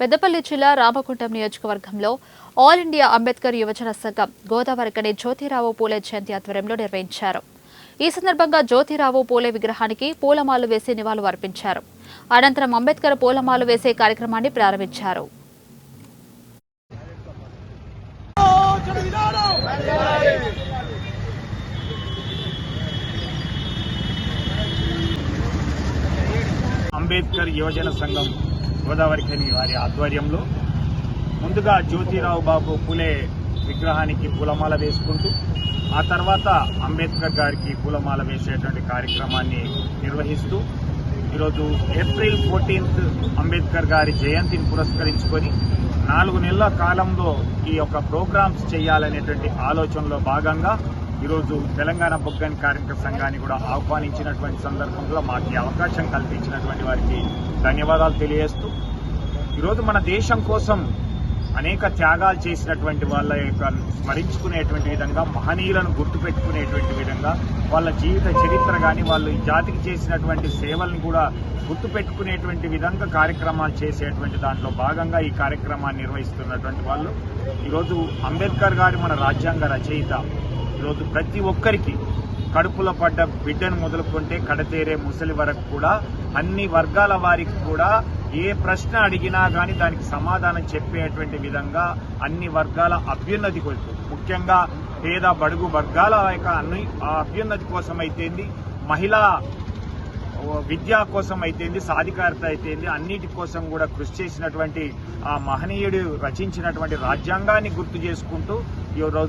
పెద్దపల్లి జిల్లా రామగుండం నియోజకవర్గంలో all India Ambedkar యువజన సంఘం గోదావరికని జ్యోతిరావు పూలే జయంతి ఆధ్వర్యంలో నిర్వహించారు. ఈ సందర్భంగా జ్యోతిరావు పూలే విగ్రహానికి పూలమాలు వేసి నివాళులు అర్పించారు. అనంతరం అంబేద్కర్ పూలమాలు వేసే కార్యక్రమాన్ని ప్రారంభించారు. అంబేద్కర్ యువజన సంఘం గోదావరికని వారి ఆధ్వర్యంలో ముందుగా జ్యోతిరావు బాబు పూలే విగ్రహానికి పూలమాల వేసుకుంటూ ఆ తర్వాత అంబేద్కర్ గారికి పూలమాల వేసేటువంటి కార్యక్రమాన్ని నిర్వహిస్తూ ఈరోజు ఏప్రిల్ 14th అంబేద్కర్ గారి జయంతిని పురస్కరించుకొని 4 నెలల కాలంలో ఈ యొక్క ప్రోగ్రామ్స్ చేయాలనేటువంటి ఆలోచనలో భాగంగా ఈరోజు తెలంగాణ బొగ్గని కార్మిక సంఘాన్ని కూడా ఆహ్వానించినటువంటి సందర్భంలో మాకు అవకాశం కల్పించినటువంటి వారికి ధన్యవాదాలు తెలియజేస్తూ ఈరోజు మన దేశం కోసం అనేక త్యాగాలు చేసినటువంటి వాళ్ళ యొక్క స్మరించుకునేటువంటి విధంగా మహనీయులను గుర్తుపెట్టుకునేటువంటి విధంగా వాళ్ళ జీవిత చరిత్ర కానీ వాళ్ళు ఈ జాతికి చేసినటువంటి సేవలను కూడా గుర్తుపెట్టుకునేటువంటి విధంగా కార్యక్రమాలు చేసేటువంటి దాంట్లో భాగంగా ఈ కార్యక్రమాన్ని నిర్వహిస్తున్నటువంటి వాళ్ళు ఈరోజు అంబేద్కర్ గారు మన రాజ్యాంగ రచయిత. ఈరోజు ప్రతి ఒక్కరికి కడుపులో పడ్డ బిడ్డను మొదలుకుంటే కడతేరే ముసలి వరకు కూడా అన్ని వర్గాల వారికి కూడా ఏ ప్రశ్న అడిగినా కానీ దానికి సమాధానం చెప్పేటువంటి విధంగా అన్ని వర్గాల అభ్యున్నతి కోసం, ముఖ్యంగా పేద బడుగు వర్గాల యొక్క అభ్యున్నతి కోసం అయితేంది, మహిళా విద్యా కోసం అయితేంది, సాధికారత అయితేంది, అన్నిటి కోసం కూడా కృషి చేసినటువంటి ఆ మహనీయుడు రచించినటువంటి రాజ్యాంగాన్ని గుర్తు చేసుకుంటూ ఈరోజు